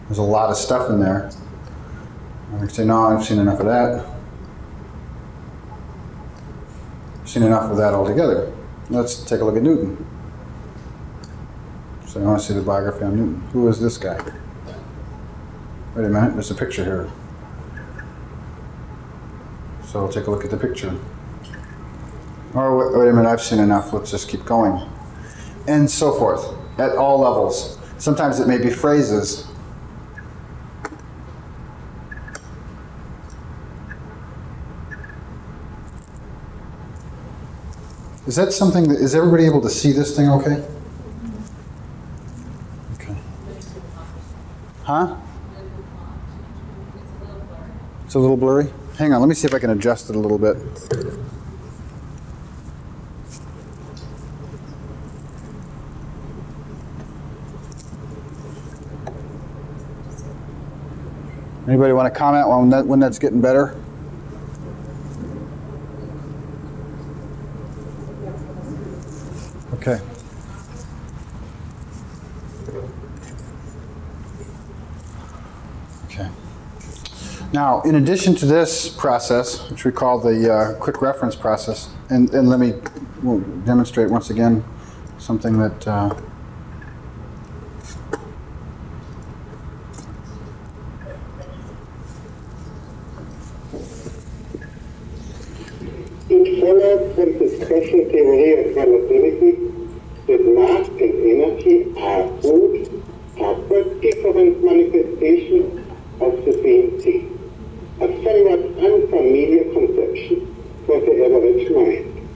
There's a lot of stuff in there. I can say, no, I've seen enough of that. I've seen enough of that altogether. Let's take a look at Newton. So I want to see the biography on Newton. Who is this guy? Wait a minute, there's a picture here. So I'll take a look at the picture. Oh, wait a minute, I've seen enough. Let's just keep going. And so forth, at all levels. Sometimes it may be phrases. Is that something that, is everybody able to see this thing okay? Okay. Huh? It's a little blurry? Hang on, let me see if I can adjust it a little bit. Anybody want to comment on when that's getting better? Okay. Okay. Now, in addition to this process, which we call the quick reference process, and let me demonstrate once again something that it follows from the special theory of relativity that mass and energy are but different manifestations of the same thing. A somewhat unfamiliar conception for the average mind.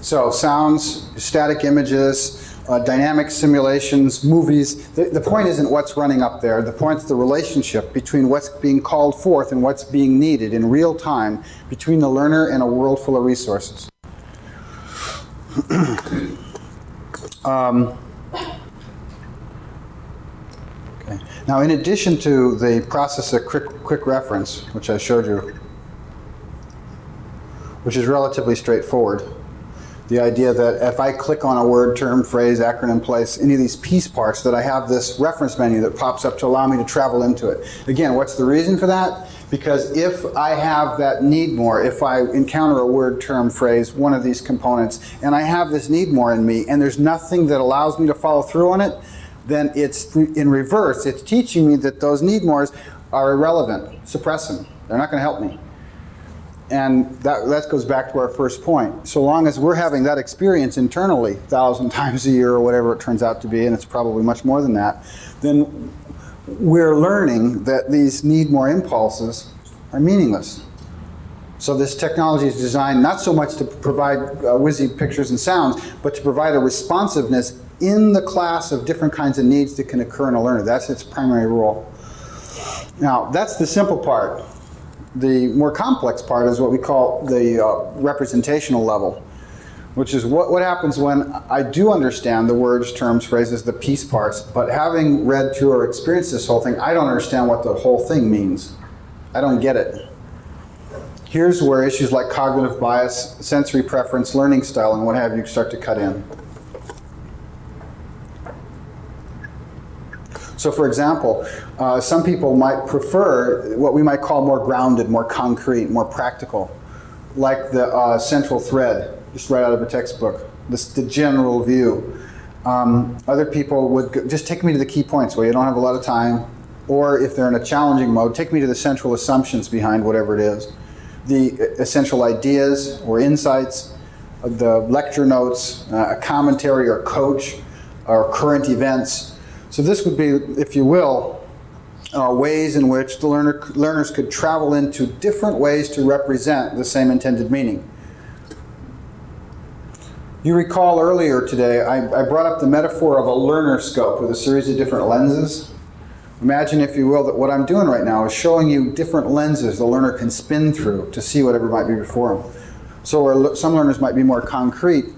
So sounds, static images, dynamic simulations, movies. The point isn't what's running up there. The point is the relationship between what's being called forth and what's being needed in real time between the learner and a world full of resources. Okay. Now, in addition to the process of quick reference, which I showed you, which is relatively straightforward, the idea that if I click on a word, term, phrase, acronym, place, any of these piece parts, that I have this reference menu that pops up to allow me to travel into it. Again, what's the reason for that? Because if I have that need more, if I encounter a word, term, phrase, one of these components, and I have this need more in me, and there's nothing that allows me to follow through on it, then it's in reverse. It's teaching me that those need mores are irrelevant. Suppress them. They're not going to help me. And that goes back to our first point. So long as we're having that experience internally 1,000 times a year or whatever it turns out to be, and it's probably much more than that, then we're learning that these need more impulses are meaningless. So this technology is designed not so much to provide whizzy pictures and sounds, but to provide a responsiveness in the class of different kinds of needs that can occur in a learner. That's its primary role. Now, that's the simple part. The more complex part is what we call the representational level, which is what happens when I do understand the words, terms, phrases, the piece parts, but having read through or experienced this whole thing, I don't understand what the whole thing means. I don't get it. Here's where issues like cognitive bias, sensory preference, learning style, and what have you start to cut in. So for example, some people might prefer what we might call more grounded, more concrete, more practical, like the central thread, just right out of a textbook, the general view. Other people would just take me to the key points where you don't have a lot of time, or if they're in a challenging mode, take me to the central assumptions behind whatever it is, the essential ideas or insights, the lecture notes, a commentary or coach, or current events. So this would be, if you will, ways in which the learners could travel into different ways to represent the same intended meaning. You recall earlier today, I brought up the metaphor of a learner scope with a series of different lenses. Imagine, if you will, that what I'm doing right now is showing you different lenses the learner can spin through to see whatever might be before them. So where some learners might be more concrete,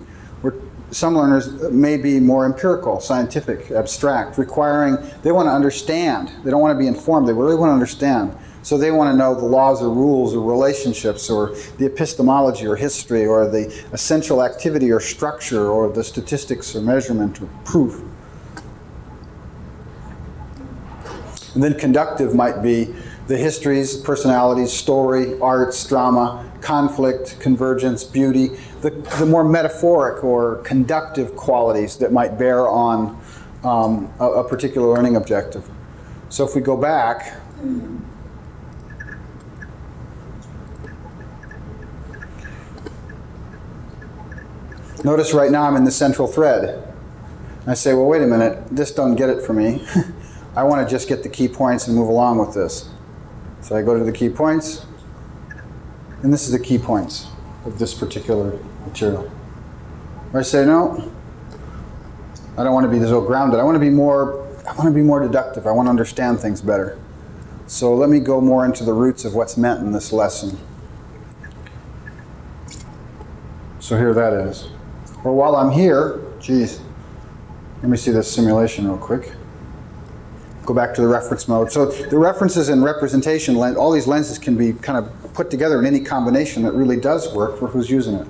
where some learners may be more empirical, scientific, abstract, requiring, they want to understand. They don't want to be informed, they really want to understand. So they want to know the laws or rules or relationships or the epistemology or history or the essential activity or structure or the statistics or measurement or proof. And then conductive might be the histories, personalities, story, arts, drama, conflict, convergence, beauty, the more metaphoric or conductive qualities that might bear on a particular learning objective. So if we go back, notice right now I'm in the central thread. I say, well, wait a minute, this don't get it for me. I want to just get the key points and move along with this. So I go to the key points, and this is the key points of this particular material. Or I say, no, I don't want to be so grounded. I want to be more deductive. I want to understand things better. So let me go more into the roots of what's meant in this lesson. So here that is. Or while I'm here, geez, let me see this simulation real quick. Go back to the reference mode. So the references and representation, all these lenses can be kind of put together in any combination that really does work for who's using it.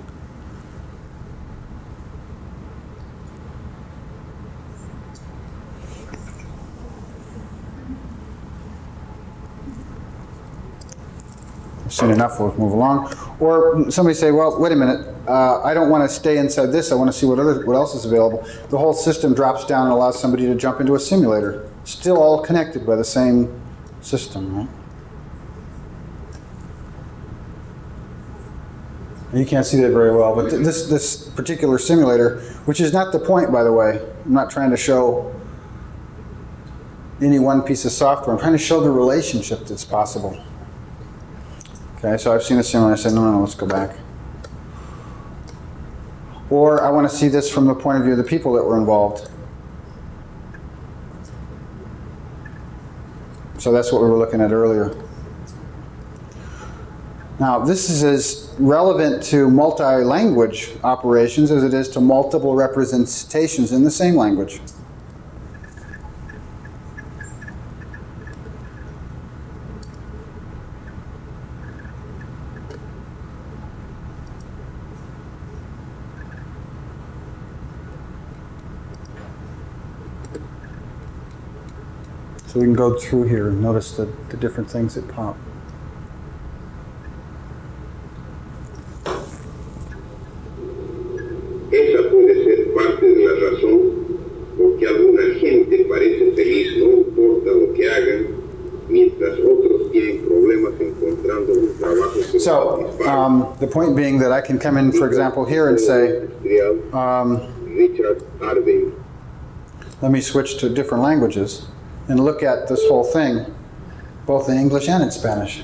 Seen enough, we'll move along. Or somebody say, well, wait a minute, I don't want to stay inside this, I want to see what else is available. The whole system drops down and allows somebody to jump into a simulator. Still all connected by the same system, right? And you can't see that very well, but this particular simulator, which is not the point, by the way, I'm not trying to show any one piece of software, I'm trying to show the relationship that's possible. Okay, so I've seen a simulator, I said, no, let's go back. Or I want to see this from the point of view of the people that were involved. So that's what we were looking at earlier. Now, this is as relevant to multi-language operations as it is to multiple representations in the same language. So we can go through here and notice the different things that pop. Esa puede ser parte de la razón por que alguna gente parece feliz, no importa lo que hagan, mientras otros tienen problemas encontrando un trabajo. So the point being that I can come in, for example, here and say, let me switch to different languages and look at this whole thing, both in English and in Spanish,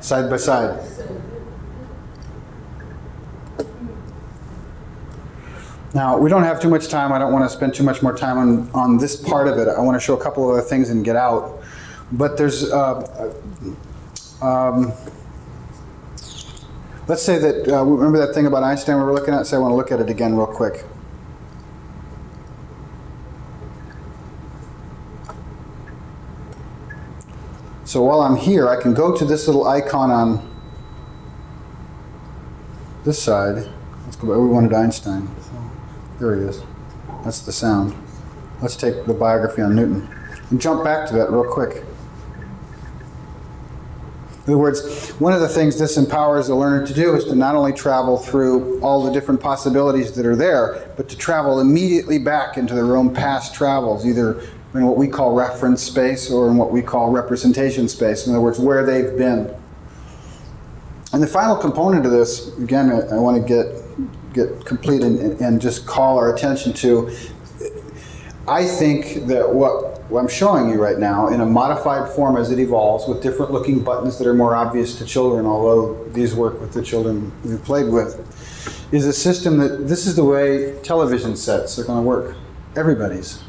side by side. Now, we don't have too much time. I don't want to spend too much more time on this part of it. I want to show a couple of other things and get out. But there's, let's say that, remember that thing about Einstein we were looking at? So I want to look at it again real quick. So while I'm here, I can go to this little icon on this side. Let's go back. We wanted Einstein. So there he is. That's the sound. Let's take the biography on Newton and jump back to that real quick. In other words, one of the things this empowers the learner to do is to not only travel through all the different possibilities that are there, but to travel immediately back into their own past travels, either in what we call reference space or in what we call representation space. In other words, where they've been. And the final component of this, again, I want to get complete and just call our attention to, I think that what I'm showing you right now in a modified form as it evolves with different looking buttons that are more obvious to children, although these work with the children we've played with, is a system that this is the way television sets are going to work. Everybody's.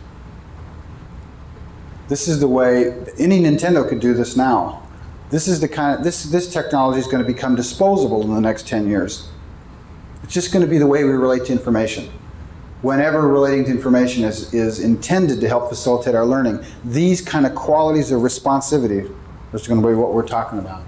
This is the way any Nintendo could do this now. This is the kind of this technology is going to become disposable in the next 10 years. It's just going to be the way we relate to information. Whenever relating to information is intended to help facilitate our learning, these kind of qualities of responsivity is going to be what we're talking about.